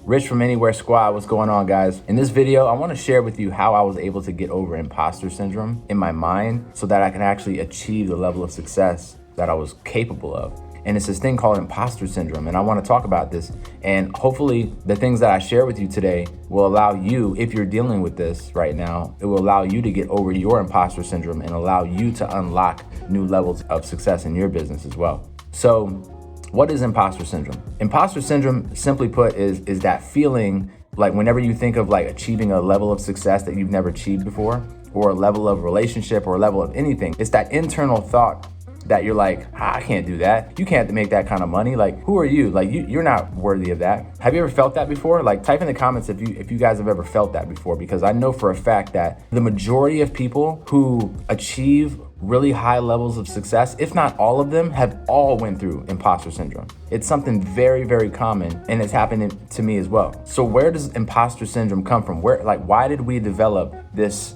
Rich from Anywhere Squad, what's going on, guys? In this video, I want to share with you how I was able to get over imposter syndrome in my mind so that I can actually achieve the level of success that I was capable of. And it's this thing called imposter syndrome, and I want to talk about this. And hopefully the things that I share with you today will allow you, if you're dealing with this right now, it will allow you to get over your imposter syndrome and allow you to unlock new levels of success in your business as well. So what is imposter syndrome? Imposter syndrome, simply put, is that feeling like whenever you think of like achieving a level of success that you've never achieved before, or a level of relationship or a level of anything, it's that internal thought that you're like, I can't do that. You can't make that kind of money. Like, who are you? Like, you're not worthy of that. Have you ever felt that before? Like, type in the comments if you guys have ever felt that before, because I know for a fact that the majority of people who achieve really high levels of success, if not all of them, have all went through imposter syndrome. It's something very, very common, and it's happening to me as well. So where does imposter syndrome come from? Why did we develop this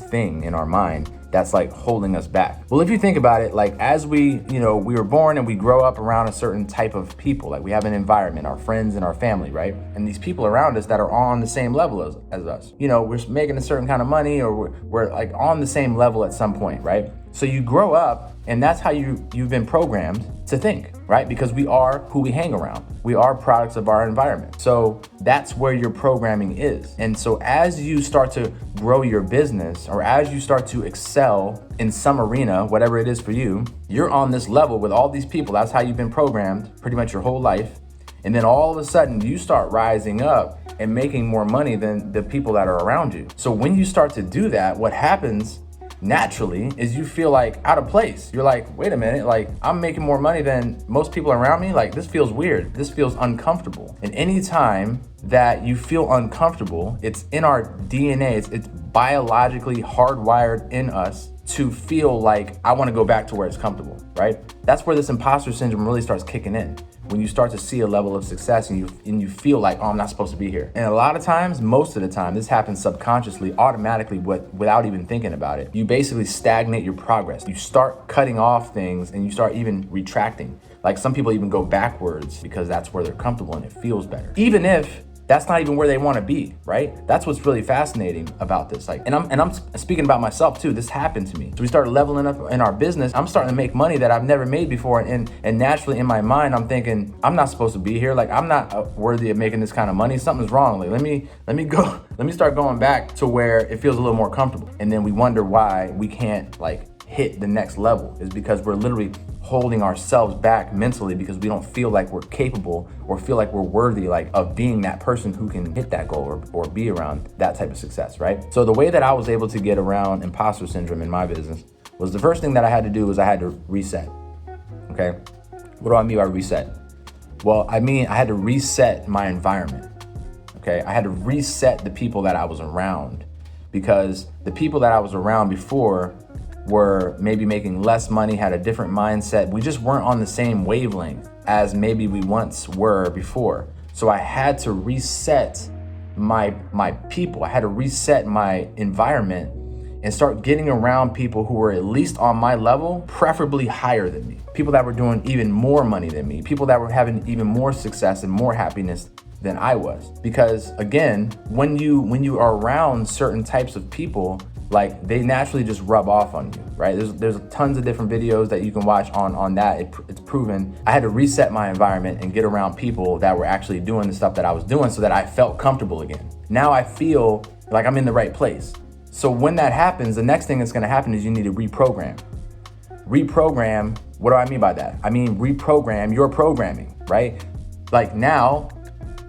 thing in our mind that's like holding us back? Well, if you think about it, like as we were born and we grow up around a certain type of people, like we have an environment, our friends and our family, right? And these people around us that are on the same level as us, we're making a certain kind of money, or we're like on the same level at some point, right? So you grow up, and that's how you've been programmed to think, right? Because we are who we hang around. We are products of our environment. So that's where your programming is. And so as you start to grow your business, or as you start to excel in some arena, whatever it is for you, you're on this level with all these people. That's how you've been programmed pretty much your whole life. And then all of a sudden you start rising up and making more money than the people that are around you. So when you start to do that, what happens naturally is you feel like out of place. You're like, wait a minute, like I'm making more money than most people around me. Like this feels weird. This feels uncomfortable. And anytime that you feel uncomfortable, it's in our DNA. It's biologically hardwired in us to feel like I want to go back to where it's comfortable, right? That's where this imposter syndrome really starts kicking in. When you start to see a level of success and you feel like, oh, I'm not supposed to be here. And a lot of times, most of the time, this happens subconsciously, automatically, without even thinking about it. You basically stagnate your progress. You start cutting off things and you start even retracting. Like some people even go backwards because that's where they're comfortable and it feels better. Even if that's not even where they want to be, right? That's what's really fascinating about this. Like, and I'm speaking about myself too. This happened to me. So we started leveling up in our business. I'm starting to make money that I've never made before. And naturally in my mind, I'm thinking, I'm not supposed to be here. Like, I'm not worthy of making this kind of money. Something's wrong. Like, let me start going back to where it feels a little more comfortable. And then we wonder why we can't like hit the next level, is because we're literally holding ourselves back mentally because we don't feel like we're capable or feel like we're worthy like of being that person who can hit that goal or be around that type of success, right? So the way that I was able to get around imposter syndrome in my business was the first thing that I had to do was I had to reset, okay? What do I mean by reset? Well, I mean I had to reset my environment, okay? I had to reset the people that I was around, because the people that I was around before were maybe making less money, had a different mindset. We just weren't on the same wavelength as maybe we once were before. So I had to reset my people. I had to reset my environment and start getting around people who were at least on my level, preferably higher than me. People that were doing even more money than me. People that were having even more success and more happiness than I was. Because again, when you are around certain types of people, like they naturally just rub off on you, right? There's tons of different videos that you can watch on that. It's proven. I had to reset my environment and get around people that were actually doing the stuff that I was doing so that I felt comfortable again. Now I feel like I'm in the right place. So when that happens, the next thing that's gonna happen is you need to reprogram. Reprogram, what do I mean by that? I mean reprogram your programming, right? Like now,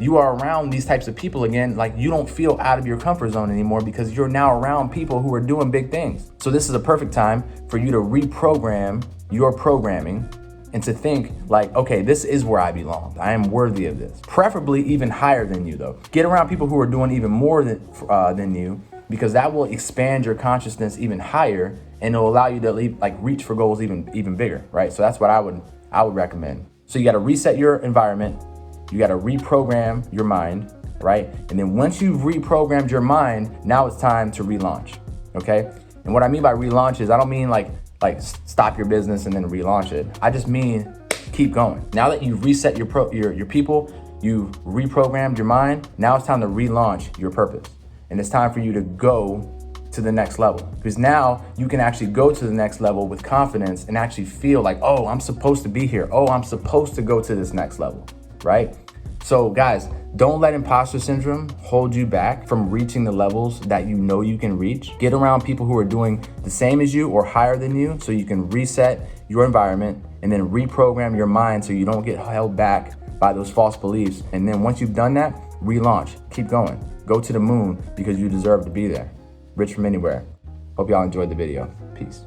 you are around these types of people again, like you don't feel out of your comfort zone anymore because you're now around people who are doing big things. So this is a perfect time for you to reprogram your programming and to think like, okay, this is where I belong. I am worthy of this. Preferably even higher than you though. Get around people who are doing even more than you, because that will expand your consciousness even higher and it'll allow you to like reach for goals even bigger, right? So that's what I would recommend. So you got to reset your environment. You got to reprogram your mind, right? And then once you've reprogrammed your mind, now it's time to relaunch, okay? And what I mean by relaunch is I don't mean like stop your business and then relaunch it. I just mean keep going. Now that you've reset your people, You've reprogrammed your mind. Now it's time to relaunch your purpose. And it's time for you to go to the next level, because now you can actually go to the next level with confidence and actually feel like, oh, I'm supposed to be here. Oh, I'm supposed to go to this next level, right? So guys, don't let imposter syndrome hold you back from reaching the levels that you know you can reach. Get around people who are doing the same as you or higher than you, so you can reset your environment and then reprogram your mind so you don't get held back by those false beliefs. And then once you've done that, relaunch, keep going, go to the moon, because you deserve to be there. Rich from anywhere. Hope y'all enjoyed the video. Peace.